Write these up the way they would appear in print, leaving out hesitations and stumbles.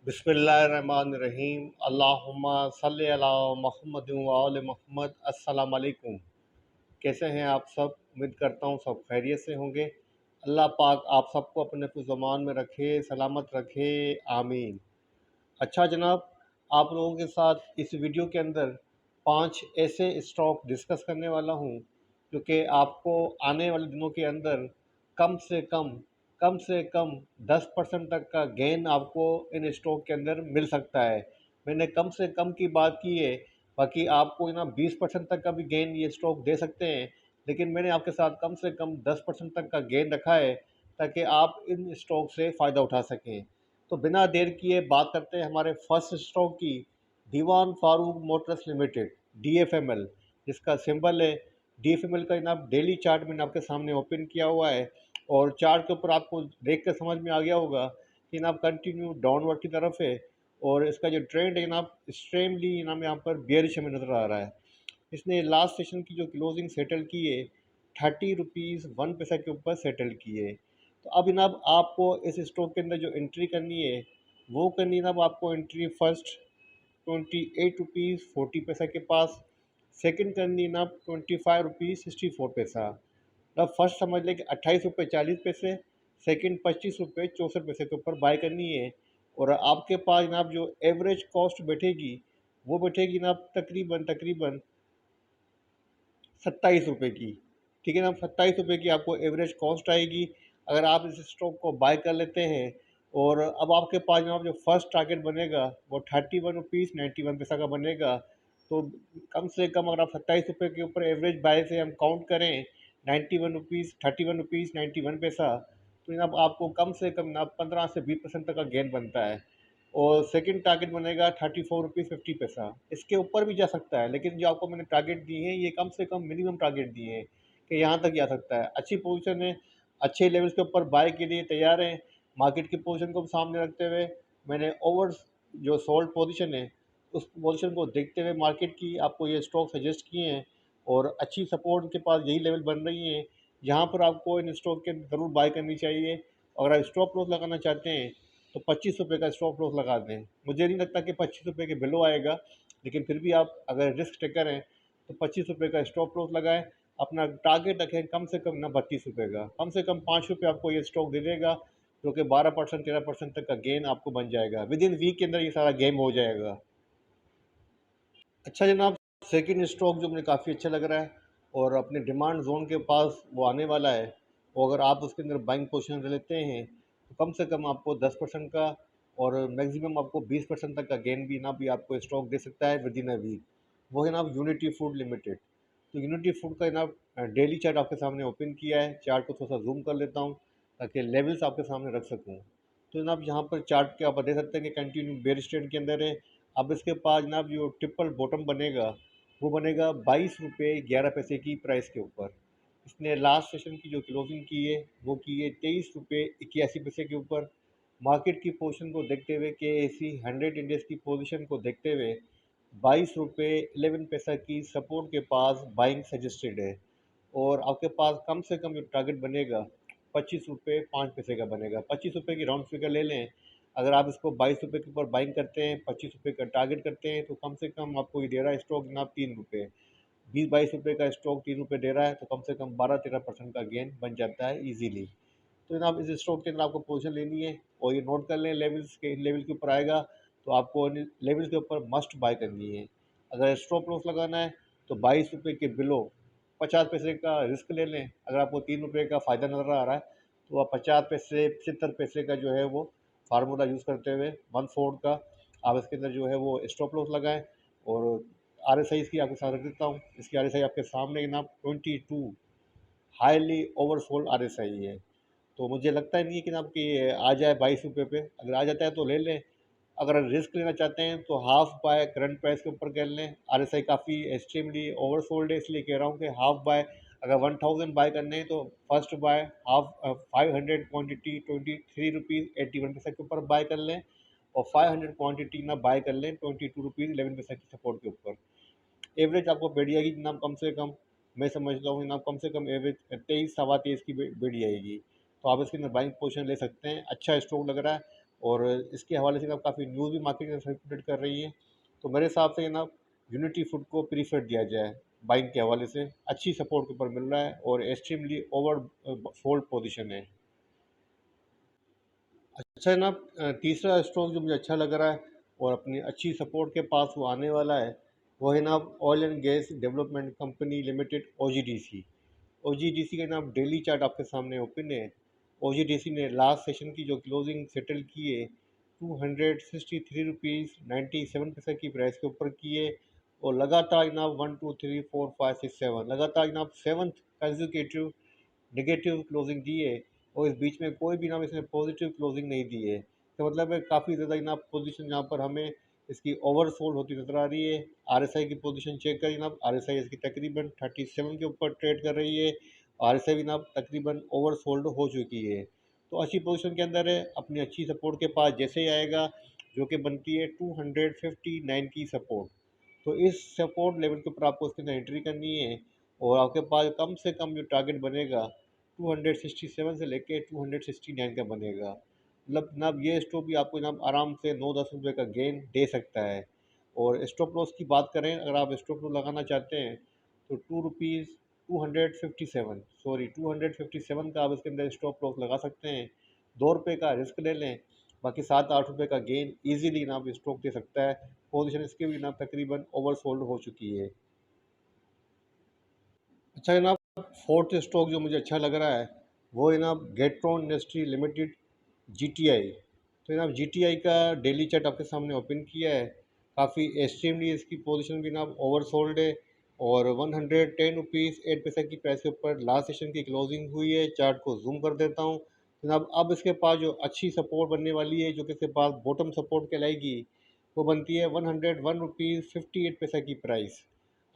बिस्मिल्लाहिर्रहमानिर्रहीम। अल्लाहुम्मा सल्लि अला मुहम्मद व आले मुहम्मद। अस्सलाम वालेकुम। कैसे हैं आप सब? उम्मीद करता हूँ सब खैरियत से होंगे। अल्लाह पाक आप सबको अपने ज़मान में रखे, सलामत रखे, आमीन। अच्छा जनाब, आप लोगों के साथ इस वीडियो के अंदर 5 ऐसे स्टॉक डिस्कस करने वाला हूँ जो कि आपको आने वाले दिनों के अंदर कम से कम कम से कम 10% तक का गेन आपको इन स्टॉक के अंदर मिल सकता है। मैंने कम से कम की बात की है, बाकी आपको ना 20% तक का भी गेन ये स्टॉक दे सकते हैं, लेकिन मैंने आपके साथ कम से कम 10% तक का गेन रखा है ताकि आप इन स्टॉक से फ़ायदा उठा सकें। तो बिना देर किए बात करते हैं हमारे फर्स्ट स्टॉक की, दीवान फारूक मोटर्स लिमिटेड, DFML, जिसका सिंबल है। DFML का जनाब डेली चार्ट मैंने आपके सामने ओपन किया हुआ है और चार्ट के ऊपर आपको देख कर समझ में आ गया होगा कि जनाब कंटिन्यू डाउनवर्ड की तरफ है और इसका जो ट्रेंड है जनाब एक्सट्रीमली जनाब यहाँ पर बेयरिश में नज़र आ रहा है। इसने लास्ट सेशन की जो क्लोजिंग सेटल की है 30 रुपीज़ 1 पैसा के ऊपर सेटल की है। तो अब जनाब आपको इस स्टॉक के अंदर जो एंट्री करनी है वो करनी है जनाब आपको एंट्री फर्स्ट 28 रुपीज़ 40 पैसा के पास, सेकंड करनी है जनाब 25 रुपीज़ 64 पैसा। अब फर्स्ट समझ लें कि 28 रुपये 40 पैसे, सेकंड 25 रुपये 64 पैसे के ऊपर बाय करनी है। और आपके पास जनाब जो एवरेज कॉस्ट बैठेगी वो बैठेगी जनाब तकरीबन तकरीबन 27 रुपये की। ठीक है ना, 27 रुपये की आपको एवरेज कॉस्ट आएगी अगर आप इस स्टॉक को बाय कर लेते हैं। और अब आपके पास जनाब जो फर्स्ट टारगेट बनेगा वो 31 रुपीज़ 91 पैसा का बनेगा। तो कम से कम अगर आप 27 रुपये के ऊपर एवरेज बाय से हम काउंट करें 31 रुपीज़ 31 रुपीज़ 91 पैसा, तो जनाब आपको कम से कम जनाब 15 से 20% तक का गेन बनता है। और सेकंड टारगेट बनेगा 34 रुपीज़ 50 पैसा। इसके ऊपर भी जा सकता है, लेकिन जो आपको मैंने टारगेट दिए हैं ये कम से कम मिनिमम टारगेट दिए हैं कि यहाँ तक जा सकता है। अच्छी पोजीशन है, अच्छे लेवल्स के ऊपर बाय के लिए तैयार हैं। मार्केट की पोजीशन को सामने रखते हुए मैंने ओवर जो सोल्ड पोजीशन है उस पोजीशन को देखते हुए मार्केट की आपको ये स्टॉक सजेस्ट किए हैं। और अच्छी सपोर्ट के पास यही लेवल बन रही है जहाँ पर आपको इन स्टॉक के ज़रूर बाय करनी चाहिए। अगर आप स्टॉप लॉस लगाना चाहते हैं तो 25 रुपये का स्टॉप लॉस लगा दें। मुझे नहीं लगता कि 25 रुपये के बिलो आएगा, लेकिन फिर भी आप अगर रिस्क टेकर हैं तो 25 रुपये का स्टॉप लॉस लगाएं। अपना टारगेट रखें कम से कम ना 32 रुपये का, कम से कम 5 रुपये आपको ये स्टॉक दे देगा जो कि 12% 13% तक का गेन आपको बन जाएगा। विद इन वीक के अंदर ये सारा गेम हो जाएगा। अच्छा जनाब, सेकंड स्टॉक जो मुझे काफ़ी अच्छा लग रहा है और अपने डिमांड जोन के पास वो आने वाला है, वो अगर आप उसके अंदर बाइंग पोजीशन लेते हैं तो कम से कम आपको 10% का और मैक्सिमम आपको 20% तक का गेन भी ना भी आपको स्टॉक दे सकता है विद इन अ वीक। वो है ना यूनिटी फूड लिमिटेड। तो यूनिटी फूड का जनाब डेली चार्ट आपके सामने ओपन किया है। चार्ट को थोड़ा सा जूम कर लेता हूँ ताकि लेवल्स आपके सामने रख सकूँ। तो जनाब यहाँ पर चार्ट के आप देख सकते हैं कि कंटिन्यू बेयर स्टेट के अंदर है। अब इसके पास जनाब जो ट्रिपल बॉटम बनेगा वो बनेगा 22 रुपये 11 पैसे की प्राइस के ऊपर। इसने लास्ट सेशन की जो क्लोजिंग की है वो की है 23 रुपये 81 पैसे के ऊपर। मार्केट की पोजीशन को देखते हुए KSE 100 इंडेक्स की पोजीशन को देखते हुए 22 रुपये 11 पैसा की सपोर्ट के पास बाइंग सजेस्टेड है। और आपके पास कम से कम जो टारगेट बनेगा 25 रुपये 5 पैसे का बनेगा। 25 रुपये की राउंड फिगर ले लें। अगर आप इसको 22 रुपये के ऊपर बाइंग करते हैं, 25 रुपये का टारगेट करते हैं, तो कम से कम आपको ये दे रहा है स्टॉक जनाब 3 रुपये। 20-22 रुपये का स्टॉक 3 रुपये दे रहा है तो कम से कम 12-13% का गेन बन जाता है ईजीली। तो जनाब इस स्टॉक के अंदर आपको पोजीशन लेनी है और ये नोट कर लें लेवल्स के, लेवल के ऊपर आएगा तो आपको लेवल के ऊपर मस्ट बाय करनी है। अगर स्टॉप लॉस लगाना है तो 22 रुपये के बिलो 50 पैसे का रिस्क ले लें। अगर आपको 3 रुपये का फ़ायदा नज़र आ रहा है तो आप 50 पैसे 75 पैसे का जो है वो फार्मूला यूज़ करते हुए 1/4 का आप इसके अंदर जो है वो स्टॉप लॉस लगाएं। और RSI इसकी आपके साथ रख देता हूँ। इसकी RSI आपके सामने जनाब 22 हाईली ओवरसोल्ड RSI है। तो मुझे लगता ही नहीं है कि जनाब कि आ जाए 22 रुपये पे। अगर आ जाता है तो ले लें। अगर रिस्क लेना चाहते हैं तो हाफ बाय करंट प्राइस के ऊपर कर लें। RSI काफ़ी एक्सट्रीमली ओवरसोल्ड है, इसलिए कह रहा हूँ कि हाफ बाय। अगर 1000 बाय करने हैं तो first by half 500 quantity 23 rupees 81 पैसा के ऊपर बाय कर लें और 500 क्वांटिटी ना बाय कर लें 22 रुपीज़ 11 पैसा की सपोर्ट के ऊपर। एवरेज आपको बैठ जाएगी जनाब कम से कम, मैं समझता हूँ जनाब कम से कम एवरेज 23 सवा 23 की बैठ जाएगी। तो आप इसके अंदर बाइंग पोजीशन ले सकते हैं। अच्छा स्टॉक लग रहा है और इसके हवाले से जनाब काफ़ी न्यूज़ भी मार्केट में सर्कुलेट कर रही है। तो मेरे हिसाब से जनाब यूनिटी फूड को प्रीफर दिया जाए, बाइंग के हवाले से अच्छी सपोर्ट के ऊपर मिल रहा है और एक्सट्रीमली ओवर सोल्ड पोजीशन है। अच्छा जनाब, तीसरा स्टॉक जो मुझे अच्छा लग रहा है और अपनी अच्छी सपोर्ट के पास वो आने वाला है, वो है जनाब oil and gas development company limited OGDC। OGDC का जनाब डेली चार्ट आपके सामने ओपन है। OGDC ने लास्ट सेशन की जो क्लोजिंग सेटल की है 263 रुपीज़ 97 पैसे की प्राइस के ऊपर की है और लगातार जनाब 1 2 3 4 5 6 7 लगातार जनाब सेवन्थ कंजिक्यूटिव नेगेटिव क्लोजिंग दी है और इस बीच में कोई भी नाम इसने पॉजिटिव क्लोजिंग नहीं दी है। तो मतलब है काफ़ी ज़्यादा जनाब पोजीशन यहाँ पर हमें इसकी ओवरसोल्ड होती नज़र आ रही है। RSI की पोजीशन चेक करें जनाब, RSI इसकी तकरीबन 37 के ऊपर ट्रेड कर रही है। RSI भी जनाब तकरीबन ओवरसोल्ड हो चुकी है। तो अच्छी पोजीशन के अंदर है, अपनी अच्छी सपोर्ट के पास जैसे ही आएगा, जो कि बनती है 259 की सपोर्ट। तो इस सपोर्ट लेवल के ऊपर आपको उसके अंदर एंट्री करनी है और आपके पास कम से कम जो टारगेट बनेगा 267 से लेके 269 का बनेगा। मतलब जनाब ये स्टॉक भी आपको जनाब आराम से 9-10 रुपये का गेन दे सकता है। और स्टॉप लॉस की बात करें, अगर आप स्टॉप लॉस लगाना चाहते हैं तो 2 रुपीज़ 257 का आप इसके अंदर स्टॉप लॉस लगा सकते हैं। 2 रुपये का रिस्क ले लें, बाकी 7-8 रुपये का गेन ईजिली जनाब स्टॉक दे सकता है। पोजीशन इसकी भी जनाब तकरीबन ओवरसोल्ड हो चुकी है। अच्छा जनाब, फोर्थ स्टॉक जो मुझे अच्छा लग रहा है वो है जनाब गेट्रॉन इंडस्ट्री लिमिटेड, GTI। तो जनाब GTI का डेली चार्ट आपके सामने ओपन किया है। काफ़ी एक्सट्रीमली इसकी पोजीशन भी जनाब ओवरसोल्ड है और 110 रुपीज़ 8 पैसे की प्राइस के ऊपर लास्ट सेशन की क्लोजिंग हुई है। चार्ट को जूम कर देता हूँ जनाब। अब इसके पास जो अच्छी सपोर्ट बनने वाली है, जो कि इसके पास बॉटम सपोर्ट कहलाएगी, वो बनती है 101 रुपीज़ 58 पैसे की प्राइस।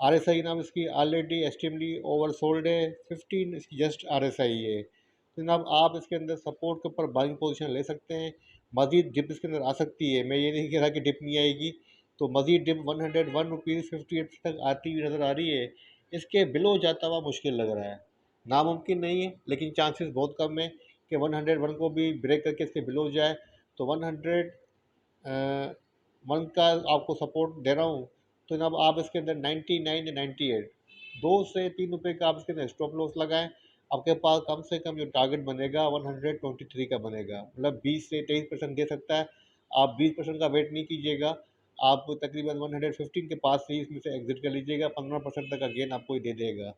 RSI जनाब इसकी ऑलरेडी एक्सट्रीमली ओवरसोल्ड है, 15 इसकी जस्ट RSI है। तो जनाब आप इसके अंदर सपोर्ट के ऊपर बाइंग पोजीशन ले सकते हैं। मज़ीद डिप इसके अंदर आ सकती है, मैं ये नहीं कह रहा कि डिप नहीं आएगी। तो मज़ीद डिप 101 रुपीज़ 58 तक आती हुई नज़र आ रही है। इसके बिलो जाता हुआ मुश्किल लग रहा है, नामुमकिन नहीं है लेकिन चांसेस बहुत कम है कि 101 को भी ब्रेक करके इसके बिलो जाए। तो 100 मंथ का आपको सपोर्ट दे रहा हूँ। तो जनाब आप इसके अंदर 99 या 98 2 से 3 रुपये का आप इसके अंदर स्टॉप लॉस लगाएं। आपके पास कम से कम जो टारगेट बनेगा 123 का बनेगा, मतलब 20 से 23% दे सकता है। आप 20% का वेट नहीं कीजिएगा, आप तकरीबन 115 के पास से ही इसमें से एग्जिट कर लीजिएगा। 15% तक का गेन आपको ही दे देगा।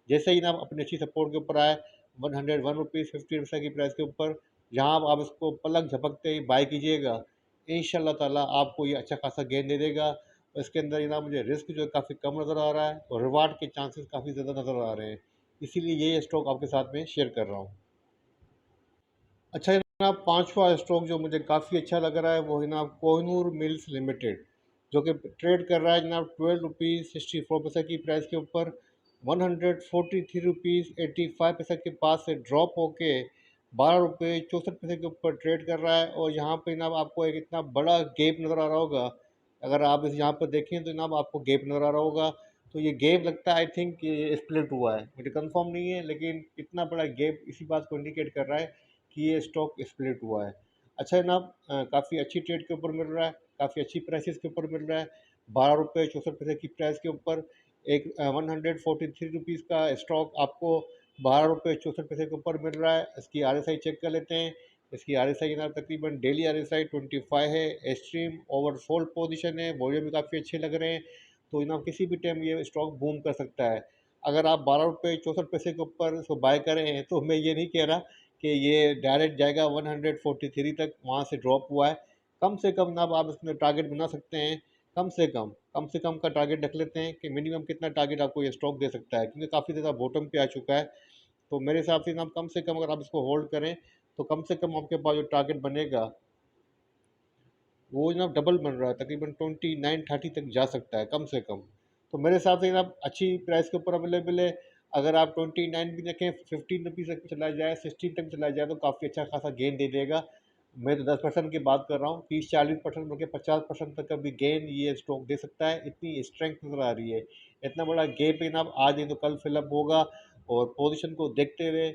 जैसे ही ना आप अपनी अच्छी सपोर्ट के ऊपर आए 101 रुपीज़ 50 पैसे की प्राइस के ऊपर, जहाँ आप इसको पलक झपकते ही बाय कीजिएगा, इंशाल्लाह ताला आपको ये अच्छा खासा गेन दे देगा। इसके अंदर जनाब मुझे रिस्क जो है काफ़ी कम नज़र आ रहा है और रिवार्ड के चांसेस काफ़ी ज़्यादा नज़र आ रहे हैं, इसीलिए ये स्टॉक आपके साथ में शेयर कर रहा हूँ। अच्छा जनाब, पांचवा स्टॉक जो मुझे काफ़ी अच्छा लग रहा है वो है जनाब कोहिनूर मिल्स लिमिटेड, जो कि ट्रेड कर रहा है जनाब 12 रुपीज़ 64 पैसे की प्राइस के ऊपर। 143 रुपीज़ 85 पैसे के पास से ड्रॉप होके 12 रुपये 64 पैसे के ऊपर ट्रेड कर रहा है। और यहाँ पे जनाब आपको एक इतना बड़ा गैप नज़र आ रहा होगा, अगर आप इस यहाँ पर देखें तो जनाब आपको गैप नज़र आ रहा होगा। तो ये गैप लगता है, आई थिंक ये स्प्लिट हुआ है, मुझे कंफर्म नहीं है, लेकिन इतना बड़ा गैप इसी बात को इंडिकेट कर रहा है कि ये स्टॉक स्प्लिट हुआ है। अच्छा जनाब, काफ़ी अच्छी ट्रेड के ऊपर मिल रहा है, काफ़ी अच्छी प्राइसेस के ऊपर मिल रहा है। 12 रुपये 64 पैसे की प्राइस के ऊपर एक 143 रुपीज़ का स्टॉक आपको 12 रुपये 64 पैसे के ऊपर मिल रहा है। इसकी RSI चेक कर लेते हैं। इसकी RSI जनाब तकरीबन डेली RSI 25 है। एक्सट्रीम ओवरसोल्ड पोजीशन है, वॉल्यूम भी काफ़ी अच्छे लग रहे हैं। तो जनाब किसी भी टाइम ये स्टॉक बूम कर सकता है। अगर आप 12 रुपये 64 पैसे के ऊपर इसको बाय करें तो मैं ये नहीं कह रहा कि ये डायरेक्ट जाएगा 143 तक, वहाँ से ड्रॉप हुआ है। कम से कम जनाब आप इसमें टारगेट बना सकते हैं। कम से कम का टारगेट रख लेते हैं कि मिनिमम कितना टारगेट आपको ये स्टॉक दे सकता है, क्योंकि काफ़ी ज़्यादा बॉटम पे आ चुका है। तो मेरे हिसाब से जनाब कम से कम अगर आप इसको होल्ड करें तो कम से कम आपके पास जो टारगेट बनेगा वो जनाब डबल बन रहा है, तकरीबन 29-30 तक जा सकता है कम से कम। तो मेरे हिसाब से जनाब अच्छी प्राइस के ऊपर अवेलेबल है। अगर आप 29 भी रखें, 15 रुपीज़ तक चला जाए, 16 तक चला जाए, तो काफ़ी अच्छा खासा गेन दे देगा। मैं तो 10% की बात कर रहा हूँ, 30-40% बल्कि 50% तक का भी गेन ये स्टॉक दे सकता है, इतनी स्ट्रेंथ नज़र आ रही है। इतना बड़ा गेप है जनाब, आज नहीं तो कल फिलअप होगा। और पोजीशन को देखते हुए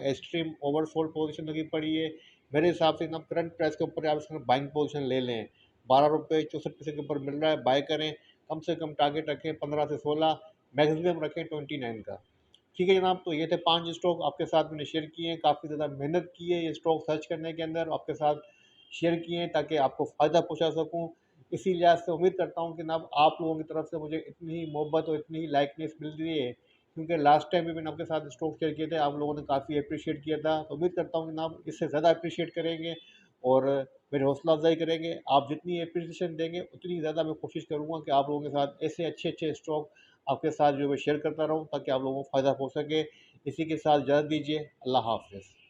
एक्सट्रीम ओवरसोल्ड पोजीशन लगी पड़ी है। मेरे हिसाब से जनाब करंट प्राइस के ऊपर आप इसमें बाइंग पोजीशन ले लें। 12 रुपये 64 पैसे के ऊपर मिल रहा है, बाय करें। कम से कम टारगेट रखें 15 से 16, मैक्सिमम रखें 29 का। ठीक है जनाब, तो ये थे 5 स्टॉक आपके साथ मैंने शेयर किए हैं। काफ़ी ज़्यादा मेहनत की है ये स्टॉक सर्च करने के अंदर, आपके साथ शेयर किए हैं ताकि आपको फ़ायदा पहुँचा सकूँ। इसी लिहाज से उम्मीद करता हूँ कि जनाब आप लोगों की तरफ से मुझे इतनी ही मोहब्बत और इतनी ही लाइकनेस मिल रही है, क्योंकि लास्ट टाइम भी मैंने आपके साथ स्टॉक शेयर किए थे, आप लोगों ने काफ़ी एप्रिशिएट किया था। तो उम्मीद करता हूँ कि जनाब इससे ज़्यादा एप्रिशिएट करेंगे और मेरी हौसला अफ़ज़ाई करेंगे। आप जितनी एप्रिसिएशन देंगे उतनी ज़्यादा मैं कोशिश करूँगा कि आप लोगों के साथ ऐसे अच्छे-अच्छे स्टॉक आपके साथ जो मैं शेयर करता रहूँ ताकि आप लोगों को फ़ायदा हो सके। इसी के साथ इजाज़त दीजिए। अल्लाह हाफ़िज़।